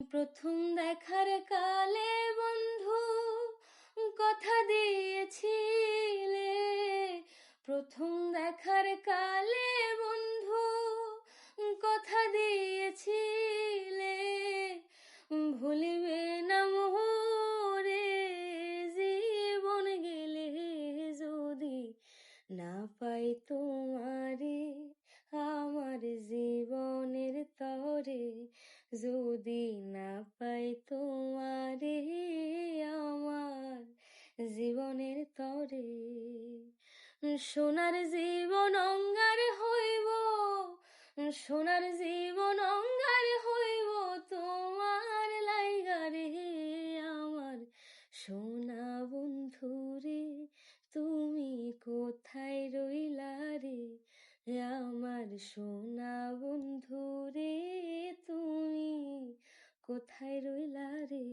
প্রথম দেখার কালে বন্ধু কথা দিয়েছিলে, প্রথম দেখার কালে বন্ধু কথা দিয়েছিলে, ভুলিবে না মোরে জীবন গেলে যদি না পাই তোমারে আমার জীবনের তরে, যদি না পাই তোমারে আমার জীবনের তরে। সোনার জীবন অঙ্গার হইব, সোনার জীবন অঙ্গার হইব তোমার লাইগারে আমার সোনা বন্ধুরে, তুমি কোথায় রইলা রে আমার সোনা বন্ধুরে, তুমি কোথায় রইলা রে।